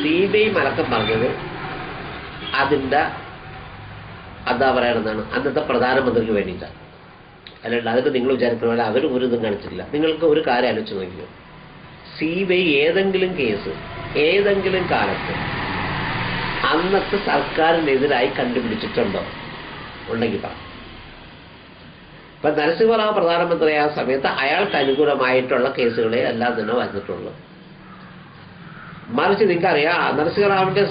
CBI മലക്കം പറഞ്ഞത് അതിൻ്റെ എന്താ പറയണമെന്നാണ് അന്നത്തെ പ്രധാനമന്ത്രിക്ക് വേണ്ടിയിട്ടാണ്. അല്ലാണ്ട് അതിന് നിങ്ങൾ വിചാരിക്കുന്ന പോലെ അവർ ഒരു ഇതും കാണിച്ചിട്ടില്ല. നിങ്ങൾക്ക് ഒരു കാര്യം ആലോചിച്ച് നോക്കിയോ, CBI ഏതെങ്കിലും കേസ് ഏതെങ്കിലും കാലത്ത് അന്നത്തെ സർക്കാരിനെതിരായി കണ്ടുപിടിച്ചിട്ടുണ്ടോ? ഉണ്ടെങ്കിൽ പറ. ഇപ്പം നരസിംഹറാവു പ്രധാനമന്ത്രിയായ സമയത്ത് അയാൾക്ക് അനുകൂലമായിട്ടുള്ള കേസുകളെ എല്ലാം തന്നെ വന്നിട്ടുള്ളൂ. മറിച്ച് നിങ്ങൾക്കറിയാം, നരസിംഹറാവിൻ്റെ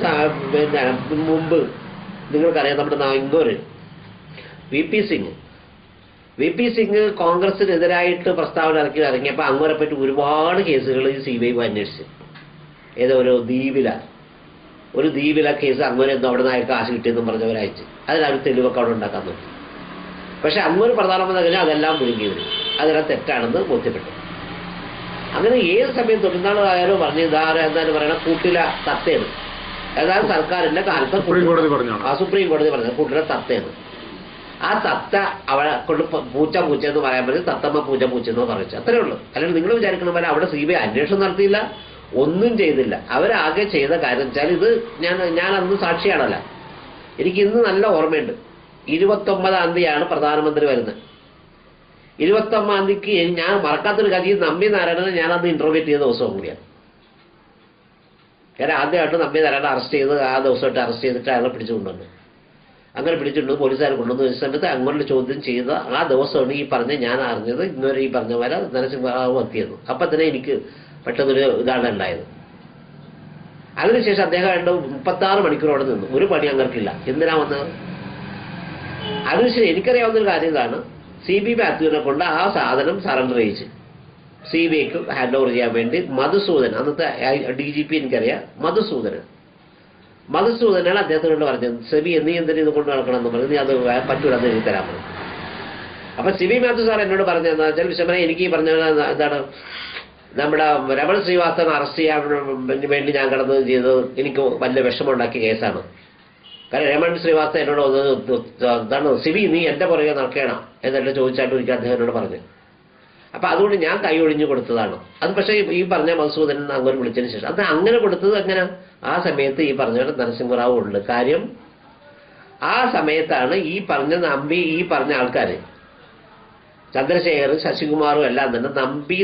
പിന്നെ മുമ്പ് നിങ്ങൾക്കറിയാം നമ്മുടെ ഇങ്ങോര് വി പി സിംഗ് കോൺഗ്രസിനെതിരായിട്ട് പ്രസ്താവന ഇറങ്ങിയപ്പോൾ അങ്ങോരെ പറ്റി ഒരുപാട് കേസുകൾ ഈ CBI അന്വേഷിച്ചു. ഏതോ ഒരു ദ്വീപില കേസ് അങ്ങനെ എന്തോ അവിടെ നിന്ന് അയാൾക്ക് കാശ് കിട്ടിയെന്നും പറഞ്ഞവരയച്ച് അതിനൊരു തെളിവൊക്കെ അവിടെ ഉണ്ടാക്കാൻ നോക്കി. പക്ഷെ അങ്ങോട്ട് പ്രധാനമന്ത്രി കഴിഞ്ഞാൽ അതെല്ലാം വിഴുങ്ങി വരും, അതെല്ലാം തെറ്റാണെന്ന് ബോധ്യപ്പെട്ടു. അങ്ങനെ ഏത് സമയം തൊഴിലാളിയായാലും പറഞ്ഞു എന്തായാലും പറയണ കൂട്ടില തത്തയാണ്. ഏതായാലും സർക്കാരിന്റെ കാലത്ത് സുപ്രീം കോടതി പറഞ്ഞത് കൂട്ടില തത്തയാണ്. ആ തത്ത അവളെ കൊണ്ട് പൂച്ച എന്ന് പറയാൻ പറ്റും, തത്തമ്മ പൂച്ച എന്ന് പറഞ്ഞു. അത്രേ ഉള്ളൂ. അല്ലെങ്കിൽ നിങ്ങൾ വിചാരിക്കണ പോലെ അവിടെ CBI അന്വേഷണം നടത്തിയില്ല, ഒന്നും ചെയ്തില്ല. അവരാകെ ചെയ്ത കാര്യം വെച്ചാൽ ഇത് ഞാൻ അന്ന് സാക്ഷിയാണല്ല. എനിക്ക് ഇന്ന് നല്ല ഓർമ്മയുണ്ട്. 29-ാം തീയതിയാണ് പ്രധാനമന്ത്രി വരുന്നത്. 29-ാം തീയതിക്ക് ഞാൻ മറക്കാത്തൊരു കാര്യം, നമ്പി നാരായണനെ ഞാനന്ന് ഇന്റർവ്യൂ ചെയ്ത ദിവസവും കൂടിയാണ്. കാരണം ആദ്യമായിട്ട് നമ്പി നാരായണനെ അറസ്റ്റ് ചെയ്ത് ആ ദിവസമായിട്ട് അറസ്റ്റ് ചെയ്തിട്ട് അയാളെ പിടിച്ചുകൊണ്ടുവന്നു. അങ്ങനെ പിടിച്ചിട്ടുണ്ട് പോലീസുകാർ കൊണ്ടുവന്ന സമയത്ത് അങ്ങോട്ട് ചോദ്യം ചെയ്ത് ആ ദിവസമാണ് ഈ പറഞ്ഞ ഞാൻ അറിഞ്ഞത് ഇന്നൊരു ഈ പറഞ്ഞ പോലെ നരസിംഹറാവു എത്തിയത്. അപ്പം തന്നെ എനിക്ക് പെട്ടെന്നൊരു ഇതാണ് ഉണ്ടായത്. അതിനുശേഷം അദ്ദേഹം 36 മണിക്കൂറോടെ നിന്നു. ഒരു പണി അങ്ങർക്കില്ല. എന്തിനാ വന്നത്? അതിനുശേഷം എനിക്കറിയാവുന്നൊരു കാര്യം ഇതാണ്, CB മാത്യുവിനെ കൊണ്ട് ആ സാധനം സറണ്ടർ ചെയ്യിച്ച് CBIക്ക് ഹാൻഡ് ഓവർ ചെയ്യാൻ വേണ്ടി മധുസൂദൻ, അന്നത്തെ DGP എനിക്കറിയാം, മധുസൂദനാണ് അദ്ദേഹത്തിനോട് പറഞ്ഞത്, സെബി നീ എന്തിനു ഇത് കൊണ്ട് നടക്കണമെന്ന് പറഞ്ഞു, നീ അത് പറ്റൂല, അത് എഴുതി തരാൻ പറഞ്ഞു. അപ്പം CB മാത്യു സാർ എന്നോട് പറഞ്ഞതെന്ന് വെച്ചാൽ, വിശമനെ എനിക്ക് ഈ പറഞ്ഞ എന്താണ് നമ്മുടെ രമൺ ശ്രീവാസ്തവൻ അറസ്റ്റ് ചെയ്യാൻ വേണ്ടി ഞാൻ കടന്നത് ചെയ്തത് എനിക്ക് വലിയ വിഷമമുണ്ടാക്കിയ കേസാണ്. കാരണം രമൺ ശ്രീവാസ്തവൻ എന്നോട് എന്താണ് CB നീ എൻ്റെ പുറകെ നടക്കണം എന്നെല്ലാം ചോദിച്ചായിട്ട് എനിക്ക് അദ്ദേഹം എന്നോട് പറഞ്ഞു. അപ്പം അതുകൊണ്ട് ഞാൻ കൈ ഒഴിഞ്ഞു കൊടുത്തതാണ് അത്. പക്ഷേ ഈ പറഞ്ഞ മധുസൂദനൻ അങ്ങനെ വിളിച്ചതിന് ശേഷം അത് അങ്ങനെ കൊടുത്തത് എങ്ങനെ? ആ സമയത്ത് ഈ പറഞ്ഞ നരസിംഹറാവു ഉണ്ട്. കാര്യം ആ സമയത്താണ് ഈ പറഞ്ഞ നമ്പി ഈ പറഞ്ഞ ആൾക്കാർ ചന്ദ്രശേഖറും ശശികുമാറും എല്ലാം തന്നെ നമ്പി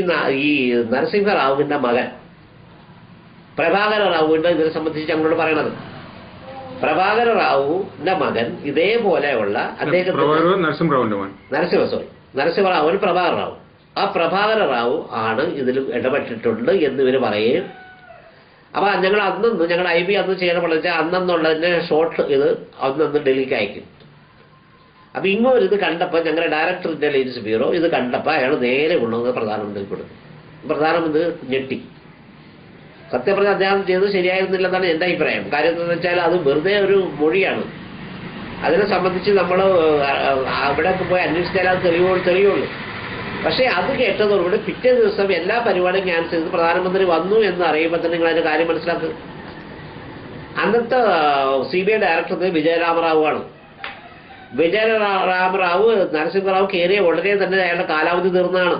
ഈ നരസിംഹറാവുവിൻ്റെ മകൻ പ്രഭാകര റാവുവിൻ്റെ ഇതിനെ സംബന്ധിച്ച് ഞങ്ങളോട് പറയണത്. പ്രഭാകര റാവുവിൻ്റെ മകൻ ഇതേപോലെയുള്ള നരസിംഹറാവു പ്രഭാകര റാവു, ആ പ്രഭാകര റാവു ആണ് ഇതിൽ ഇടപെട്ടിട്ടുണ്ട് എന്നിവർ പറയുകയും. അപ്പം ഞങ്ങൾ ഞങ്ങൾ IB അന്ന് ചെയ്യണം വെച്ചാൽ അന്നെന്നുള്ളതിൻ്റെ ഷോർട്ട് ഇത് അന്ന് ഡൽഹിക്ക് അയക്കും. അപ്പം ഇങ്ങോട്ട് ഇത് കണ്ടപ്പോൾ ഞങ്ങളുടെ ഡയറക്ടർ ഇന്റലിജൻസ് ബ്യൂറോ ഇത് കണ്ടപ്പോൾ അയാൾ നേരെ കൊണ്ടുവന്ന് പ്രധാനമന്ത്രി കൊടുത്തു. പ്രധാനമന്ത്രി ഞെട്ടി. സത്യം പറഞ്ഞാൽ അദ്ദേഹം ചെയ്തത് ശരിയായിരുന്നില്ലെന്നാണ് എൻ്റെ അഭിപ്രായം. കാര്യം എന്താണെന്ന് വെച്ചാൽ അത് വെറുതെ ഒരു മൊഴിയാണ്. അതിനെ സംബന്ധിച്ച് നമ്മൾ അവിടെയൊക്കെ പോയി അന്വേഷിച്ചാൽ അത് തെളിയുള്ളൂ. പക്ഷേ അത് കേട്ടതോടുകൂടി പിറ്റേ ദിവസം എല്ലാ പരിപാടിയും ക്യാൻസൽ ചെയ്ത് പ്രധാനമന്ത്രി വന്നു എന്ന് അറിയുമ്പോൾ തന്നെ നിങ്ങൾ അതിൻ്റെ കാര്യം മനസ്സിലാക്കുക. അന്നത്തെ CBI ഡയറക്ടർ വിജയരാമറാവു ആണ്. വിജയരാമറാവു നരസിംഹറാവു കയറിയ ഉടനെ തന്നെ അയാളുടെ കാലാവധി തീർന്നതാണ്.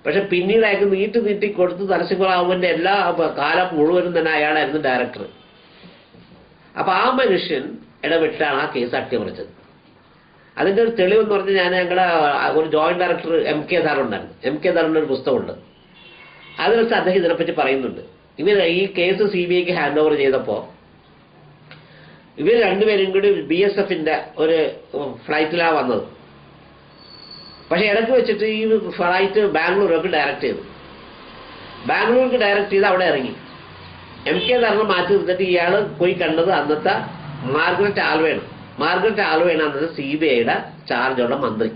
പക്ഷെ പിന്നീട് അയാൾക്ക് നീട്ടി കൊടുത്ത് നരസിംഹറാവുവിൻ്റെ എല്ലാ കാലം മുഴുവനും തന്നെ അയാളായിരുന്നു ഡയറക്ടർ. അപ്പം ആ മനുഷ്യൻ ഇടപെട്ടാണ് ആ കേസ് അട്ടിമറിച്ചത്. അതിൻ്റെ ഒരു തെളിവെന്ന് പറഞ്ഞാൽ ഞങ്ങളുടെ ഒരു ജോയിന്റ് ഡയറക്ടർ MK സാറുണ്ടായിരുന്നു. MK സാറിൻ്റെ ഒരു പുസ്തകമുണ്ട്. അതിൽ വെച്ച് അദ്ദേഹം ഇതിനെപ്പറ്റി പറയുന്നുണ്ട്. ഇവർ ഈ കേസ് CBIക്ക് ഹാൻഡ് ഓവർ ചെയ്തപ്പോൾ ഇവർ രണ്ടുപേരും കൂടി BSFൻ്റെ ഒരു ഫ്ലൈറ്റിലാണ് വന്നത്. പക്ഷേ ഇടയ്ക്ക് വെച്ചിട്ട് ഈ ഫ്ലൈറ്റ് ബാംഗ്ലൂർക്ക് ഡയറക്റ്റ് ചെയ്തു. അവിടെ ഇറങ്ങി. MK സാറിനെ മാറ്റി നിർത്തിട്ട് ഇയാൾ പോയി കണ്ടത് അന്നത്തെ മാർഗരറ്റ് ആൽവയാണ് അന്നത്തെ CBIയുടെ ചാർജുള്ള മന്ത്രി.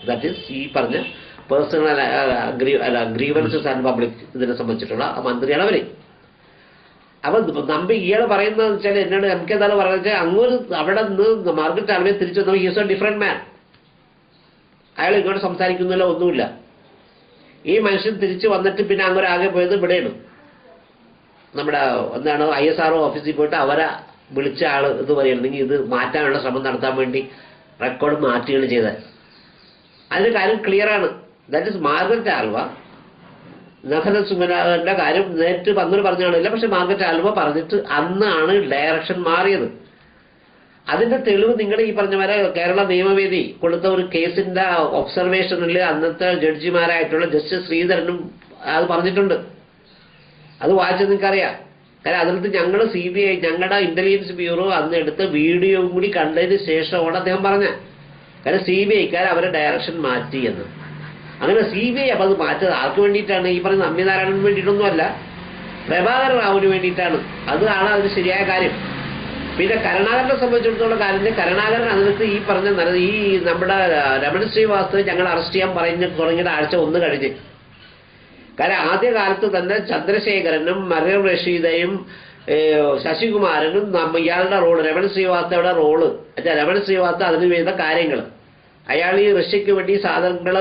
ദാറ്റ് ഈസ് ഈ പറഞ്ഞ പേഴ്സണൽ ഗ്രീവൻസസ് ആൻഡ് പബ്ലിക് ഇതിനെ സംബന്ധിച്ചിട്ടുള്ള ആ മന്ത്രിയാണ് അവർ. അപ്പം നമ്പി ഇയാൾ പറയുന്നതെന്ന് വെച്ചാൽ എന്നോട് MK സാറ് പറയുന്നത് വെച്ചാൽ അങ്ങോട്ട് അവിടെ നിന്ന് മാർഗരറ്റ് ആൽവയെ തിരിച്ചു വന്നപ്പോൾ ഹീസ് എ ഡിഫറെൻറ്റ് മാൻ. അയാൾ ഇങ്ങോട്ട് സംസാരിക്കുന്നില്ല, ഒന്നുമില്ല. ഈ മനുഷ്യൻ തിരിച്ചു വന്നിട്ട് പിന്നെ അങ്ങനെ ആകെ പോയത് ഇവിടെയാണ്. നമ്മുടെ എന്താണ് ISRO ഓഫീസിൽ പോയിട്ട് അവരെ വിളിച്ച ആൾ ഇത് പറയുന്നുണ്ടെങ്കിൽ ഇത് മാറ്റാനുള്ള ശ്രമം നടത്താൻ വേണ്ടി റെക്കോർഡ് മാറ്റുകയാണ് ചെയ്തത്. അതിന് കാര്യം ക്ലിയറാണ്. ദാറ്റ് ഇസ് മാർഗരറ്റ് ആൽവ നഖന സുമനാഥന്റെ കാര്യം നേരിട്ട് പന്നൂർ പറഞ്ഞാണില്ല. പക്ഷെ മാർഗരറ്റ് ആൽവ പറഞ്ഞിട്ട് അന്നാണ് ഡയറക്ഷൻ മാറിയത്. അതിന്റെ തെളിവ് നിങ്ങൾ ഈ പറഞ്ഞ പോലെ കേരള നിയമവേദി കൊടുത്ത ഒരു കേസിന്റെ ഒബ്സർവേഷനിൽ അന്നത്തെ ജഡ്ജിമാരായിട്ടുള്ള ജസ്റ്റിസ് ശ്രീധരനും അത് പറഞ്ഞിട്ടുണ്ട്. അത് വായിച്ചത് നിങ്ങൾക്കറിയാം. കാരണം അതിനകത്ത് ഞങ്ങൾ CBI ഞങ്ങളുടെ ഇന്റലിജൻസ് ബ്യൂറോ അന്ന് എടുത്ത വീഡിയോയും കൂടി കണ്ടതിന് ശേഷമാണ് അദ്ദേഹം പറഞ്ഞത്. കാരണം CBIക്കാർ അവരെ ഡയറക്ഷൻ മാറ്റി എന്ന്. അങ്ങനെ CBI അപ്പം അത് മാറ്റത് ആർക്ക് വേണ്ടിയിട്ടാണ്? ഈ പറഞ്ഞ നമ്പിനാരായണന് വേണ്ടിയിട്ടൊന്നുമല്ല, പ്രഭാകര റാവുവിന് വേണ്ടിയിട്ടാണ്. അതാണ് അതിന് ശരിയായ കാര്യം. പിന്നെ കരുണാകരനെ സംബന്ധിച്ചിടത്തോളം കാര്യം, കരുണാകരൻ അതിനകത്ത് ഈ പറഞ്ഞ ഈ നമ്മുടെ രമണ ശ്രീവാസ്തവ ഞങ്ങൾ അറസ്റ്റ് ചെയ്യാൻ തുടങ്ങിയിട്ട് ആഴ്ച 1 കഴിഞ്ഞ്. കാരണം ആദ്യകാലത്ത് തന്നെ ചന്ദ്രശേഖരനും മറിയം റഷീദയും ശശികുമാരനും ഇയാളുടെ റോള്, രമണ ശ്രീവാസ്തവയുടെ റോള്, രമണ ശ്രീവാസ്തവ അതിന് വേണ്ട കാര്യങ്ങൾ, അയാൾ ഈ റഷ്യക്ക് വേണ്ടി സാധനങ്ങൾ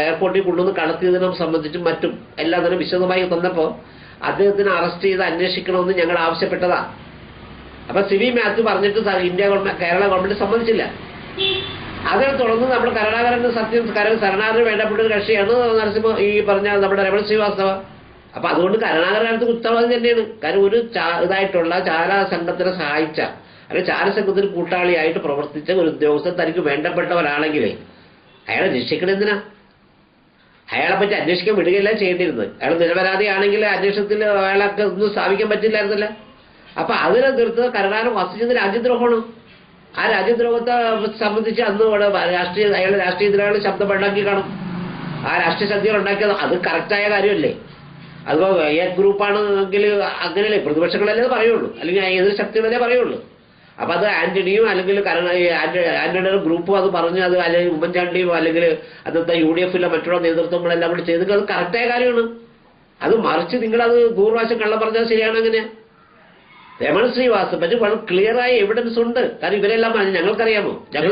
എയർപോർട്ടിൽ കൊണ്ടുവന്ന് കടത്തിയതിനെ സംബന്ധിച്ചും മറ്റും എല്ലാം തന്നെ വിശദമായി തന്നപ്പോൾ അദ്ദേഹത്തിന് അറസ്റ്റ് ചെയ്ത് അന്വേഷിക്കണമെന്ന് ഞങ്ങൾ ആവശ്യപ്പെട്ടതാ. അപ്പൊ സിവി മാത്യു പറഞ്ഞിട്ട് കേരള ഗവൺമെന്റ് സമ്മതിച്ചില്ല. അതിനെ തുടർന്ന് നമ്മുടെ കരുണാകരന് കരുണാകരന് വേണ്ടപ്പെട്ട ഒരു കക്ഷിയാണ് നരസിംഹ ഈ പറഞ്ഞ നമ്മുടെ രമണ ശ്രീവാസ്തവ. അപ്പൊ അതുകൊണ്ട് കരുണാകരനടുത്ത് ഉത്തരവാദി തന്നെയാണ്. കാരണം ഒരു ഇതായിട്ടുള്ള ചാര സംഘത്തിനെ സഹായിച്ച അല്ലെങ്കിൽ ചാരസംഘത്തിന് കൂട്ടാളിയായിട്ട് പ്രവർത്തിച്ച ഒരു ഉദ്യോഗസ്ഥൻ തനിക്ക് വേണ്ടപ്പെട്ടവരാണെങ്കിൽ അയാളെ രക്ഷിക്കണെന്തിനാ? അയാളെ പറ്റി അന്വേഷിക്കാൻ വിടുകയല്ല ചെയ്യേണ്ടിരുന്നത്. അയാൾ നിരപരാധിയാണെങ്കിൽ അന്വേഷണത്തിൽ അയാളൊക്കെ ഒന്നും സ്ഥാപിക്കാൻ പറ്റില്ലായിരുന്നില്ല. അപ്പൊ അതിനെ തീർത്ത് കരുണാകരൻ വസിച്ചത് രാജ്യദ്രോഹമാണ്. ആ രാജ്യദ്രോഹത്തെ സംബന്ധിച്ച് അന്ന് അയാൾ രാഷ്ട്രീയത്തിലാണ് ശബ്ദമുണ്ടാക്കി കാണും. ആ രാഷ്ട്രീയ ശക്തികൾ ഉണ്ടാക്കിയത് അത് കറക്റ്റായ കാര്യമല്ലേ? അതിപ്പോ ഗ്രൂപ്പാണെങ്കിൽ അങ്ങനെയല്ലേ പ്രതിപക്ഷങ്ങളല്ലേ പറയുള്ളൂ, അല്ലെങ്കിൽ എതിർ ശക്തികളല്ലേ പറയുള്ളൂ. അപ്പൊ അത് ആന്റണിയും അല്ലെങ്കിൽ ആന്റണിയുടെ ഗ്രൂപ്പും അത് പറഞ്ഞു, അത് അല്ലെങ്കിൽ ഉമ്മൻചാണ്ടിയും അല്ലെങ്കിൽ അന്നത്തെ UDFിലെ മറ്റുള്ള നേതൃത്വങ്ങളെല്ലാം കൂടി ചെയ്ത് അത് കറക്റ്റായ കാര്യമാണ്. അത് മറിച്ച് നിങ്ങളത് 100 പ്രാവശ്യം കള്ളം പറഞ്ഞാൽ ശരിയാണ്. അങ്ങനെ രമണ ശ്രീവാസ്തവ പറ്റി വളരെ ക്ലിയറായ എവിഡൻസ് ഉണ്ട്. കാരണം ഇവരെല്ലാം ഞങ്ങൾക്കറിയാമോ, ഞങ്ങൾ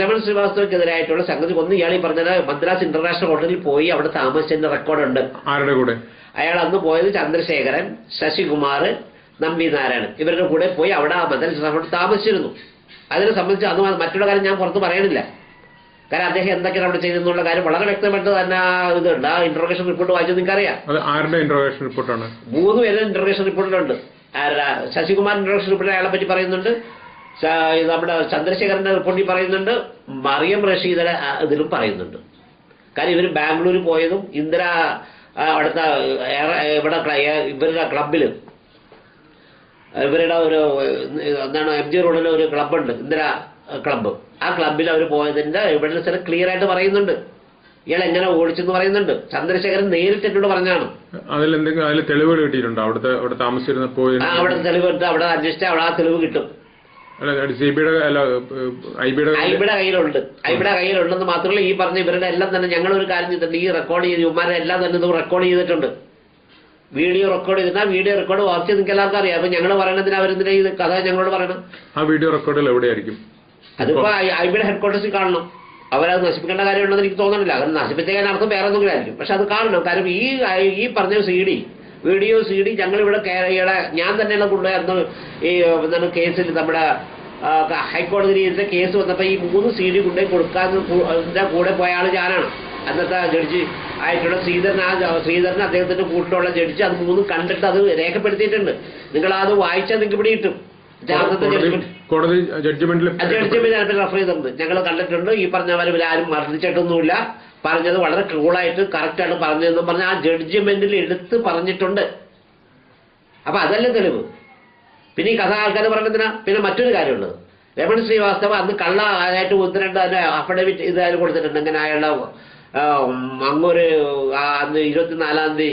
രമണ ശ്രീവാസ്തവക്കെതിരായിട്ടുള്ള സംഗതി ഒന്ന് ഇയാൾ ഈ പറഞ്ഞത് മദ്രാസ് ഇന്റർനാഷണൽ ഹോട്ടലിൽ പോയി അവിടെ താമസിച്ചതിന്റെ റെക്കോർഡുണ്ട്. ആരുടെ കൂടെ? അയാൾ അന്ന് പോയത് ചന്ദ്രശേഖരൻ, ശശികുമാർ, നമ്പി നാരായണൻ ഇവരുടെ കൂടെ പോയി അവിടെ ആ മദ്രാസ് താമസിച്ചിരുന്നു. അതിനെ സംബന്ധിച്ച് അത് മറ്റുള്ള കാര്യം ഞാൻ പുറത്ത് പറയണില്ല. കാരണം അദ്ദേഹം എന്തൊക്കെയാണ് അവിടെ ചെയ്തെന്നുള്ള കാര്യം വളരെ വ്യക്തമായിട്ട് തന്നെ ഇതുണ്ട്. ആ ഇന്റർവേഷൻ റിപ്പോർട്ട് വായിച്ചത് നിങ്ങൾക്കറിയാം. ആരുടെ ഇന്റർവേഷൻ റിപ്പോർട്ടാണ്? 3 പേരും ഇന്റർവേഷൻ റിപ്പോർട്ടിലുണ്ട്. ശശികുമാർ ഇന്റർവേഷൻ റിപ്പോർട്ടിൽ അയാളെ പറ്റി പറയുന്നുണ്ട്, നമ്മുടെ ചന്ദ്രശേഖരന്റെ റിപ്പോർട്ടിൽ പറയുന്നുണ്ട്, മറിയം റഷീദയുടെ ഇതിലും പറയുന്നുണ്ട്. കാര്യം ഇവർ ബാംഗ്ലൂർ പോയതും ഇന്ദിര അവിടുത്തെ ഇവരുടെ ക്ലബില്, ഇവരുടെ ഒരു എന്താണ് MG റോഡിലെ ഒരു ക്ലബുണ്ട്, ഇന്ദിര ക്ലബ്ബ്. ആ ക്ലബിൽ അവർ പോയതിന്റെ എവിഡൻസ് ക്ലിയർ ആയിട്ട് പറയുന്നുണ്ട്. ഇയാൾ എങ്ങനെ ഓടിച്ചെന്ന് പറയുന്നുണ്ട്. ചന്ദ്രശേഖരൻ നേരിട്ട് എന്നോട് പറഞ്ഞാണ്. അതിൽ തെളിവുകൾ കിട്ടിയിട്ടുണ്ടോ? അവിടെ താമസിച്ചിരുന്നപ്പോ അവിടെ തെളിവ് കിട്ടും. അവിടെ അന്വേഷിച്ചാൽ അവിടെ ആ തെളിവ് കിട്ടും. ഐബിയുടെ കയ്യിലുണ്ടെന്ന് മാത്രമല്ല, ഈ പറഞ്ഞ ഇവരുടെ എല്ലാം തന്നെ ഞങ്ങളൊരു കാര്യം ചെയ്തിട്ടുണ്ട്. ഈ റെക്കോർഡ് ചെയ്ത് ഇവന്മാരെ എല്ലാം തന്നെ ഇത് റെക്കോർഡ് ചെയ്തിട്ടുണ്ട്. വീഡിയോ റെക്കോർഡ് ചെയ്തിട്ട് വീഡിയോ റെക്കോർഡ് വായിച്ച് നിങ്ങൾക്ക് എല്ലാവർക്കും അറിയാം. അപ്പൊ ഞങ്ങൾ പറയണതിന് അവരെന്തിനാ ഈ കഥ ഞങ്ങളോട് പറയണം? ആ വീഡിയോ റെക്കോർഡിൽ എവിടെയായിരിക്കും? അതിപ്പോ ഐബിയുടെ ഹെഡ്ക്വാർട്ടേഴ്സിൽ കാണണം. അവരത് നശിപ്പിക്കേണ്ട കാര്യമുണ്ടെന്ന് എനിക്ക് തോന്നുന്നില്ല. അത് നശിപ്പിക്കാൻ അർത്ഥം വേറെ എന്തെങ്കിലും ആയിരിക്കും. പക്ഷെ അത് കാണണം. കാരണം ഈ പറഞ്ഞ വീഡിയോ CD ഞങ്ങളിവിടെ ഞാൻ തന്നെയാണ് കൊണ്ടുപോയി ഈ എന്താണ് കേസിൽ നമ്മുടെ ഹൈക്കോടതിയിൽ കേസ് വന്നപ്പോൾ ഈ 3 CD കൊണ്ടുപോയി കൊടുക്കാൻ കൂടെ പോയ ആൾ ഞാനാണ്. അന്നത്തെ ജഡ്ജി ആയിട്ടുള്ള ശ്രീധരൻ അദ്ദേഹത്തിന്റെ കൂട്ടിലുള്ള ജഡ്ജി അത് 3 കണ്ടിട്ട് അത് രേഖപ്പെടുത്തിയിട്ടുണ്ട്. നിങ്ങൾ അത് വായിച്ചാൽ നിങ്ങൾക്ക് ഇവിടെ കിട്ടും. ജഡ്ജ്മെന്റ് റെഫർ ചെയ്തിട്ടുണ്ട്. ഞങ്ങൾ കണ്ടിട്ടുണ്ട്. ഈ പറഞ്ഞ പോലെ ഇവരാരും മർദ്ദിച്ചിട്ടൊന്നുമില്ല. പറഞ്ഞത് വളരെ കൂളായിട്ട് കറക്റ്റാണ് പറഞ്ഞതെന്നും പറഞ്ഞ് ആ ജഡ്ജ്മെന്റിൽ എടുത്ത് പറഞ്ഞിട്ടുണ്ട്. അപ്പൊ അതല്ലേ തെളിവ്. പിന്നെ ഈ കഥ ആൾക്കാർ പറഞ്ഞതിനാ. പിന്നെ മറ്റൊരു കാര്യമുള്ളത്, രമണ ശ്രീവാസ്തവ അന്ന് കള്ളായിട്ട് 1-2 അതിന്റെ അഫിഡവിറ്റ് ഇതായാലും കൊടുത്തിട്ടുണ്ട്. അങ്ങനെ അയാളുടെ അങ്ങൊരു അന്ന് 24-ാം തീയതി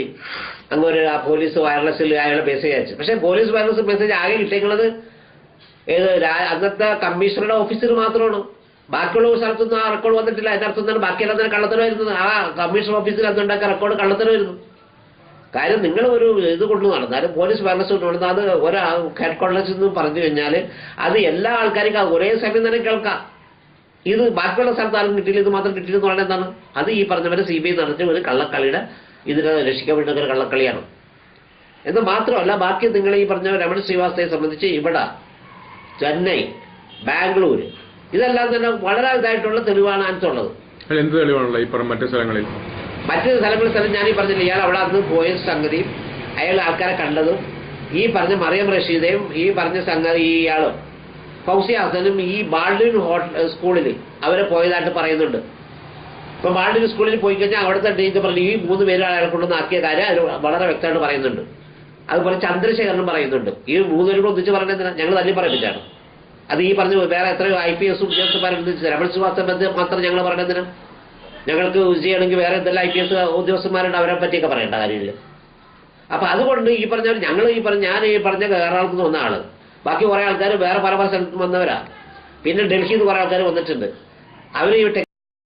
അങ്ങൊരു പോലീസ് വയർലെസ്സിൽ അയാളുടെ മെസ്സേജ് അയച്ചു. പക്ഷെ പോലീസ് വയർലെസ് മെസ്സേജ് ആകെ കിട്ടിയിട്ടുള്ളത് അന്നത്തെ കമ്മീഷണറുടെ ഓഫീസിൽ മാത്രമാണ്. ബാക്കിയുള്ള സ്ഥലത്തൊന്നും ആ റെക്കോർഡ് വന്നിട്ടില്ല. അതിന്റെ അർത്ഥം എന്താണ്? ബാക്കിയെല്ലാം തന്നെ കള്ളത്തരമായിരുന്നത്. ആ കമ്മീഷണർ ഓഫീസിൽ അന്നുണ്ടാക്കിയ റെക്കോർഡ് കള്ളത്തരമായിരുന്നു. കാര്യം നിങ്ങൾ ഒരു ഇത് കൊണ്ടു നടന്നാലും പോലീസ് വയർലെസ് കൊണ്ട് നടന്നാൽ അത് ഒരു ഹെഡ്ക്വാർട്ടേഴ്സിൽ നിന്നും പറഞ്ഞു കഴിഞ്ഞാൽ അത് എല്ലാ ആൾക്കാർക്കും ഒരേ സമയം തന്നെ കേൾക്കാം. ഇത് ബാക്കിയുള്ള സ്ഥലത്ത് ആരും കിട്ടിയില്ല, ഇത് മാത്രം കിട്ടിയെന്ന് പറയുന്നത് എന്താണ്? അത് ഈ പറഞ്ഞ പോലെ CBI നടത്തിയ ഒരു കള്ളക്കളിയുടെ ഇതിനെ രക്ഷിക്കാൻ വേണ്ടുന്ന ഒരു കള്ളക്കളിയാണ്. എന്ന് മാത്രമല്ല, ബാക്കി നിങ്ങൾ ഈ പറഞ്ഞ രമണ ശ്രീവാസ്തവയെ സംബന്ധിച്ച് ഇവിടെ ചെന്നൈ, ബാംഗ്ലൂർ ഇതെല്ലാം തന്നെ വളരെ ഇതായിട്ടുള്ള തെളിവാണ് അതിനകത്തുള്ളത്. എന്ത് തെളിവാണല്ലോ ഈ പറഞ്ഞ മറ്റു സ്ഥലങ്ങളിൽ? മറ്റു സ്ഥലങ്ങളിൽ ഞാൻ ഈ പറഞ്ഞില്ല, ഇയാൾ അവിടെ അന്ന് പോയ സംഗതിയും അയാൾ ആൾക്കാരെ കണ്ടതും ഈ പറഞ്ഞ മറിയം റഷീദയും ഈ പറഞ്ഞ സംഗതി ഇയാളും ഫൗസി ഹസനും ഈ ബാൾഡിൻ സ്കൂളിൽ അവരെ പോയതായിട്ട് പറയുന്നുണ്ട്. ഇപ്പൊ ബാൾഡിൻ സ്കൂളിൽ പോയി കഴിഞ്ഞാൽ അവിടുത്തെ ടീച്ചർ പറഞ്ഞു ഈ 3 പേരും അയാളെ കൊണ്ടുവന്ന് ആക്കിയ കാര്യം അത് വളരെ വ്യക്തമായിട്ട് പറയുന്നുണ്ട്. അതുപോലെ ചന്ദ്രശേഖരനും പറയുന്നുണ്ട്. ഈ 3 പേരും ഒന്നിച്ച് പറയുന്നതിനാ ഞങ്ങൾ തല്ലി പറയിപ്പിച്ചാണ്. അത് ഈ പറഞ്ഞു വേറെ എത്രയോ IPS ഉദ്യോഗസ്ഥന്മാരുണ്ട്, രമൺ ശ്രീവാസ്തവ മാത്രം ഞങ്ങൾ പറയുന്നതിന് ഞങ്ങൾക്ക് ചെയ്യണമെങ്കിൽ വേറെ എന്തെല്ലാം IPS ഉദ്യോഗസ്ഥന്മാരുണ്ട്, അവരെ പറ്റിയൊക്കെ പറയേണ്ട കാര്യമില്ല. അപ്പൊ അതുകൊണ്ട് ഈ പറഞ്ഞ ഞാൻ ഈ പറഞ്ഞ എറണാകുളത്ത് നിന്ന് വന്ന ആള്, ബാക്കി കുറെ ആൾക്കാർ വേറെ പല സ്ഥലത്തും വന്നവരാ. പിന്നെ ഡൽഹിയിൽ നിന്ന് കുറെ ആൾക്കാർ വന്നിട്ടുണ്ട്. അവർ